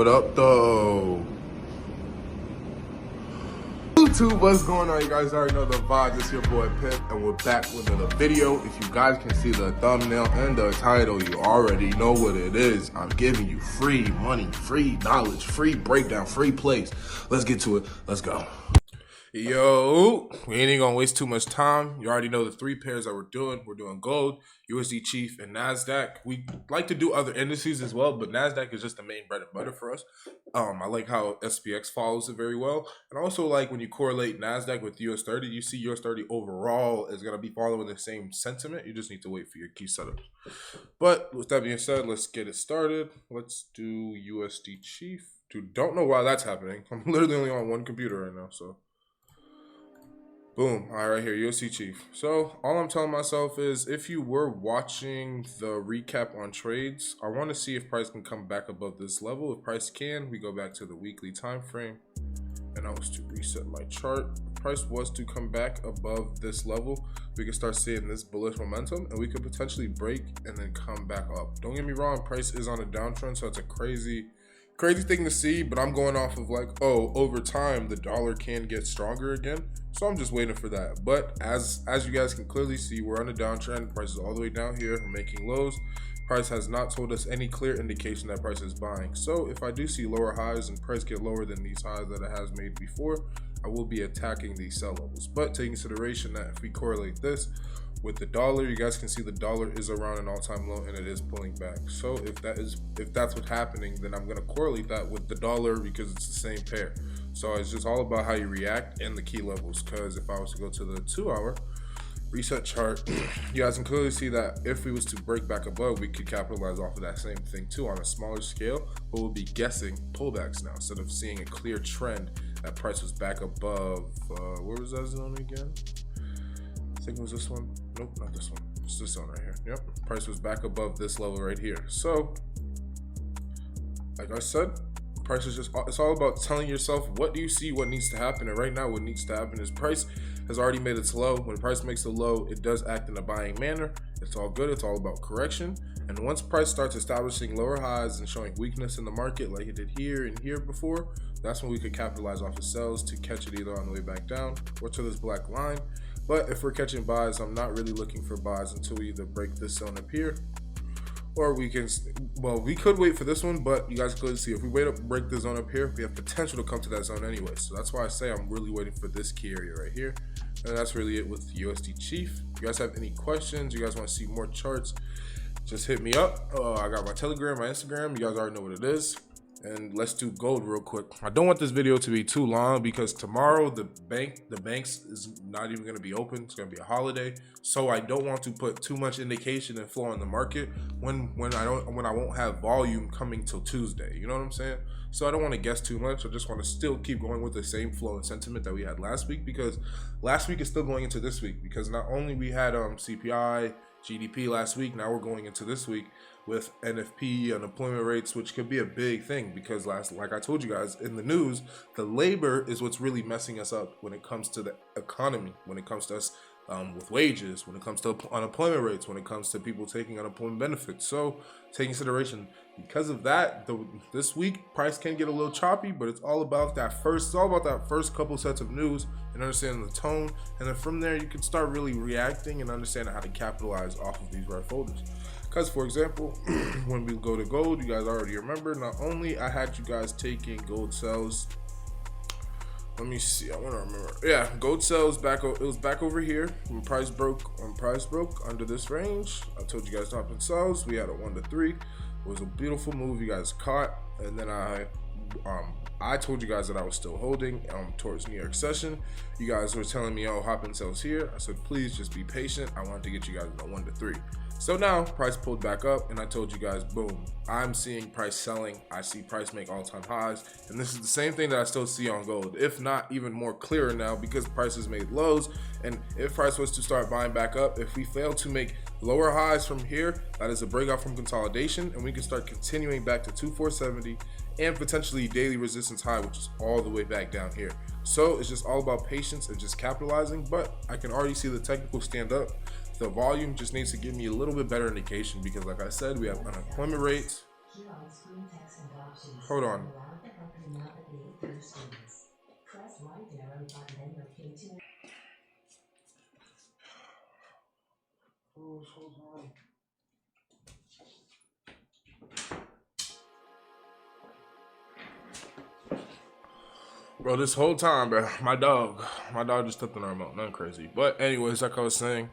What up, though? YouTube, what's going on? You guys already know the vibes. It's your boy Pip, and we're back with another video. If you guys can see the thumbnail and the title, you already know what it is. I'm giving you free money, free knowledge, free breakdown, free plays. Let's get to it. Let's go. Yo, we ain't even gonna waste too much time. You already know the three pairs that we're doing. We're doing gold, USD Chief, and NASDAQ. We like to do other indices as well, but NASDAQ is just the main bread and butter for us. I like how SPX follows it very well. And also like when you correlate NASDAQ with US 30, you see US 30 overall is gonna be following the same sentiment. You just need to wait for your key setups. But with that being said, let's get it started. Let's do USD Chief. Dude, don't know why that's happening. I'm literally only on one computer right now, so. Boom. All right, right here, USD Chief. So all I'm telling myself is if you were watching the recap on trades, I want to see if price can come back above this level. If price can, we go back to the weekly time frame. And I was to reset my chart. If price was to come back above this level, we could start seeing this bullish momentum and we could potentially break and then come back up. Don't get me wrong, price is on a downtrend, so it's a crazy thing to see, but I'm going off of like, oh, over time the dollar can get stronger again, so I'm just waiting for that. But as you guys can clearly see, we're on a downtrend. Price is all the way down here. We're making lows. Price has not told us any clear indication that price is buying. So if I do see lower highs and price get lower than these highs that it has made before, I will be attacking these sell levels. But take consideration that if we correlate this with the dollar, you guys can see the dollar is around an all-time low and it is pulling back. So if that's what's happening, then I'm gonna correlate that with the dollar because it's the same pair. So it's just all about how you react and the key levels. Because if I was to go to the 2-hour reset chart, you guys can clearly see that if we was to break back above, we could capitalize off of that same thing too on a smaller scale, but we'll be guessing pullbacks now instead of seeing a clear trend that price was back above. Where was that zone again? I think it was this one. Nope, not this one. It's this one right here. Yep, price was back above this level right here. So like I said, price is just, it's all about telling yourself what do you see, what needs to happen. And right now what needs to happen is price has already made its low. When price makes a low, it does act in a buying manner. It's all good. It's all about correction. And once price starts establishing lower highs and showing weakness in the market like it did here and here before, that's when we could capitalize off of sells to catch it either on the way back down or to this black line. But if we're catching buys, I'm not really looking for buys until we either break this zone up here, or we can, well, we could wait for this one, but you guys could see if we wait up, break the zone up here, we have potential to come to that zone anyway. So that's why I say I'm really waiting for this key area right here. And that's really it with USD Chief. If you guys have any questions, you guys want to see more charts, just hit me up. I got my Telegram, my Instagram. You guys already know what it is. And let's do gold real quick. I don't want this video to be too long because tomorrow the banks is not even going to be open. It's going to be a holiday, so I don't want to put too much indication and flow in the market when I won't have volume coming till Tuesday. You know what I'm saying? So I don't want to guess too much. I just want to still keep going with the same flow and sentiment that we had last week, because last week is still going into this week, because not only we had CPI, GDP last week, now we're going into this week with NFP, unemployment rates, which could be a big thing because like I told you guys in the news, the labor is what's really messing us up when it comes to the economy, when it comes to us with wages, when it comes to unemployment rates, when it comes to people taking unemployment benefits. So take consideration because of that, this week price can get a little choppy, but it's all about that first couple sets of news and understanding the tone, and then from there you can start really reacting and understanding how to capitalize off of these red folders. Because for example, when we go to gold, you guys already remember, not only I had you guys taking gold sells. Let me see, I want to remember. Yeah, gold sells back, it was back over here when price broke under this range. I told you guys top in sells. We had a 1 to 3. It was a beautiful move you guys caught, and then I told you guys that I was still holding towards New York session. You guys were telling me, oh, hop in sells here. I said, please just be patient. I wanted to get you guys in a 1 to 3. So now price pulled back up, and I told you guys, boom, I'm seeing price selling. I see price make all-time highs, and this is the same thing that I still see on gold, if not even more clearer now, because prices made lows. And if price was to start buying back up, if we fail to make lower highs from here, that is a breakout from consolidation, and we can start continuing back to 2470 and potentially daily resistance high, which is all the way back down here. So it's just all about patience and just capitalizing. But I can already see the technical stand up. The volume just needs to give me a little bit better indication, because like I said, we have unemployment rates, Hold on. Hold on. Bro, this whole time, bro, my dog just stepped on our remote. Nothing crazy. But anyways, like I was saying,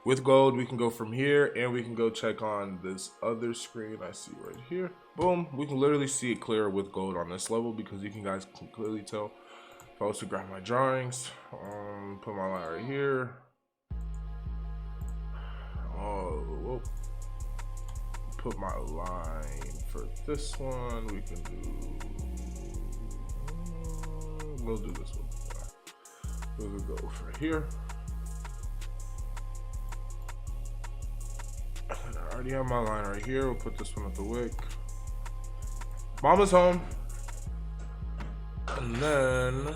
with gold, we can go from here and we can go check on this other screen I see right here. Boom. We can literally see it clear with gold on this level because you guys can clearly tell. If I was to grab my drawings, put my line right here. Oh, whoa. Put my line for this one. We can do. We'll do this one. We'll go for here. I already have my line right here. We'll put this one at the wick. Mama's home. And then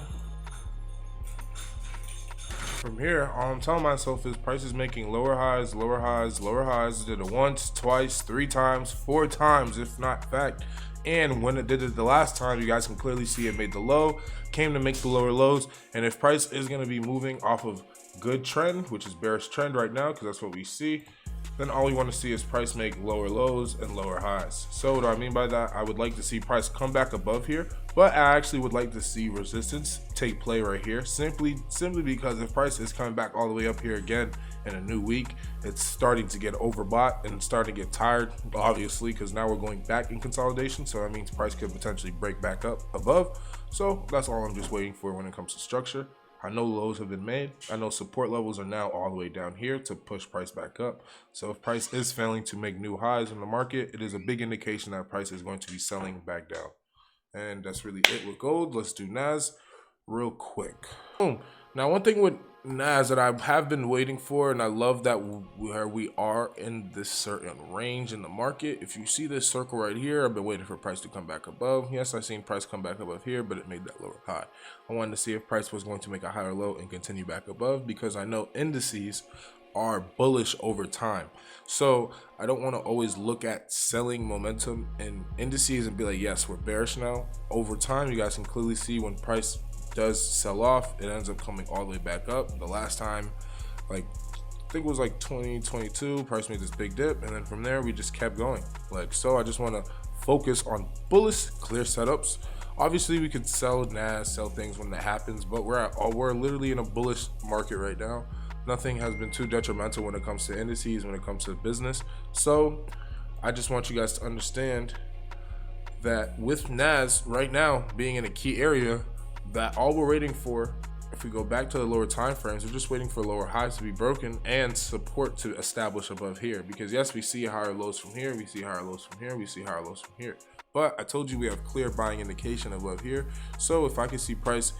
from here, all I'm telling myself is price is making lower highs, lower highs, lower highs. Did it once, twice, 3 times, 4 times, if not fact. And when it did it the last time, you guys can clearly see it made the low, came to make the lower lows. And if price is going to be moving off of good trend, which is bearish trend right now, because that's what we see, then all we want to see is price make lower lows and lower highs. So what do I mean by that? I would like to see price come back above here, but I actually would like to see resistance take play right here, simply because if price is coming back all the way up here again in a new week, it's starting to get overbought and starting to get tired, obviously, because now we're going back in consolidation. So that means price could potentially break back up above. So that's all I'm just waiting for when it comes to structure. I know lows have been made. I know support levels are now all the way down here to push price back up. So if price is failing to make new highs in the market, it is a big indication that price is going to be selling back down. And that's really it with gold. Let's do NAS real quick. Boom. Now, one thing with NAS that I have been waiting for, and I love that where we are in this certain range in the market. If you see this circle right here, I've been waiting for price to come back above. Yes, I've seen price come back above here, but it made that lower high. I wanted to see if price was going to make a higher low and continue back above, because I know indices are bullish over time. So I don't want to always look at selling momentum in indices and be like, yes, we're bearish now. Over time, you guys can clearly see when price does sell off, it ends up coming all the way back up. The last time, like, I think it was like 2022, price made this big dip, and then from there we just kept going. Like, so I just want to focus on bullish, clear setups. Obviously, we could sell NAS, sell things when that happens, but we're literally in a bullish market right now. Nothing has been too detrimental when it comes to indices, when it comes to business. So I just want you guys to understand that with NAS right now being in a key area, that all we're waiting for, if we go back to the lower time frames, we're just waiting for lower highs to be broken and support to establish above here. Because yes, we see higher lows from here, we see higher lows from here, we see higher lows from here. But I told you we have clear buying indication above here. So if I can see price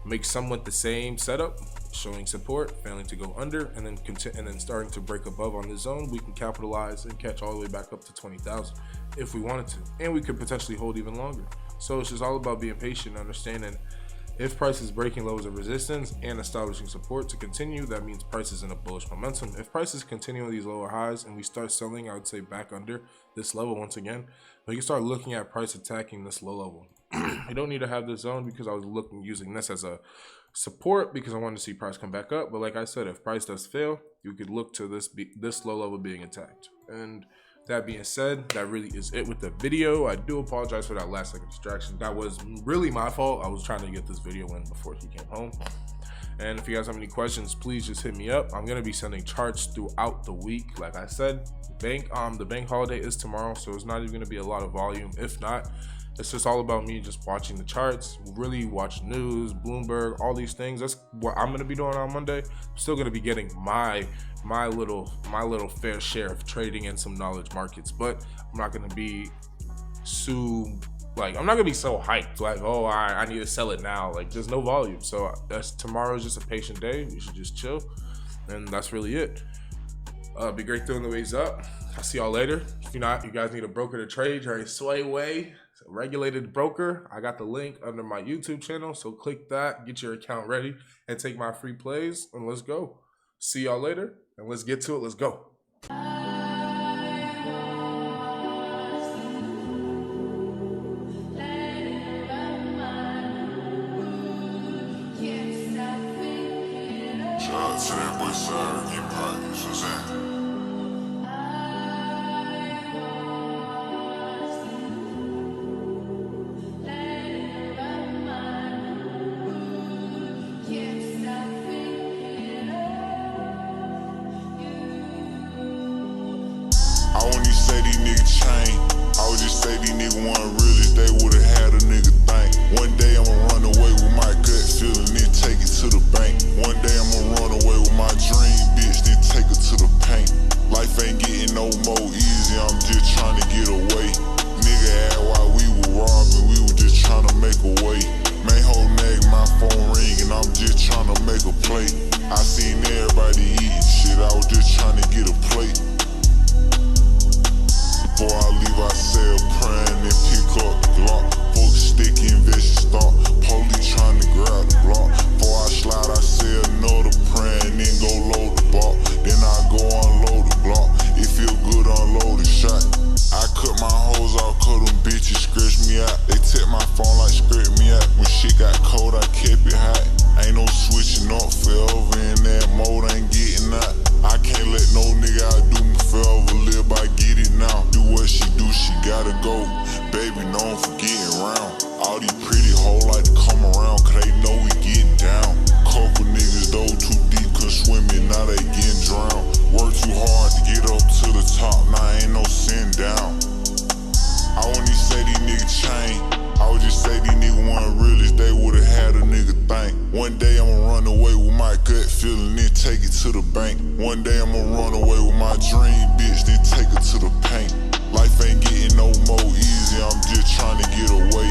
make somewhat the same setup, showing support, failing to go under, and then starting to break above on this zone, we can capitalize and catch all the way back up to 20,000 if we wanted to, and we could potentially hold even longer. So it's just all about being patient, understanding if price is breaking lows of resistance and establishing support to continue, that means price is in a bullish momentum. If price is continuing these lower highs and we start selling, I would say back under this level once again, we can start looking at price attacking this low level. You don't need to have this zone, because I was using this as a support because I wanted to see price come back up. But like I said, if price does fail, you could look to this low level being attacked. And that being said, that really is it with the video. I do apologize for that last second distraction. That was really my fault. I was trying to get this video in before he came home. And if you guys have any questions, please just hit me up. I'm gonna be sending charts throughout the week. Like I said, the bank holiday is tomorrow, so it's not even gonna be a lot of volume. If not, it's just all about me just watching the charts, really watch news, Bloomberg, all these things. That's what I'm gonna be doing on Monday. I'm still gonna be getting my little fair share of trading and some knowledge markets, but I'm not gonna be I'm not gonna be so hyped, like, oh, I need to sell it now. Like, there's no volume. So tomorrow's just a patient day. We should just chill, and that's really it. Be great throwing the waves up. I'll see y'all later. If you're not, you guys need a broker to trade. You're a Swayway, regulated broker. I got the link under my YouTube channel, so click that, get your account ready, and take my free plays, and let's go. See y'all later, and let's get to it. Let's go. to that boy side, get pot, you know what I'm saying? I wouldn't even say these niggas chain. I would just say these niggas wasn't real if they would've had a nigga think. One day I'ma run away with my gut feeling, then take it to the bank. One day I'ma run away with my dream, bitch, then take her to the paint. Life ain't getting no more easy, I'm just trying to get away. Nigga asked why we were robbing, we were just trying to make a way. Main whole nag, my phone ringing, I'm just trying to make a play. I seen everybody eating shit, I was just trying to get a plate. Before I leave, I say a prayer and then pick up the Glock. Folks sticky and vicious thought, police trying to grab the block. Before I slide, I say another prayer and then go load the ball. Then I go unload the Glock. It feel good, unload the shot. I cut my hoes off, cause them bitches scratch me out. They tip my phone like scratch me out. When shit got cold, I kept it hot. Ain't no switching up forever in that mode, ain't getting out. I can't let no nigga outdo me forever, live by get it now. Do what she do, she gotta go. Baby, known for getting round. All these pretty hoes like to come around, cause they know we getting down. Couple niggas though too deep, couldn't swim in, now they getting drowned. Work too hard to get up to the top, now ain't no sitting down. I wouldn't even say these niggas chain. I would just say these niggas wasn't real if they would've had a nigga think. One day I'ma run away with my gut feeling, then take it to the bank. One day I'ma run away with my dream, bitch, then take her to the paint. Life ain't getting no more easy, I'm just trying to get away.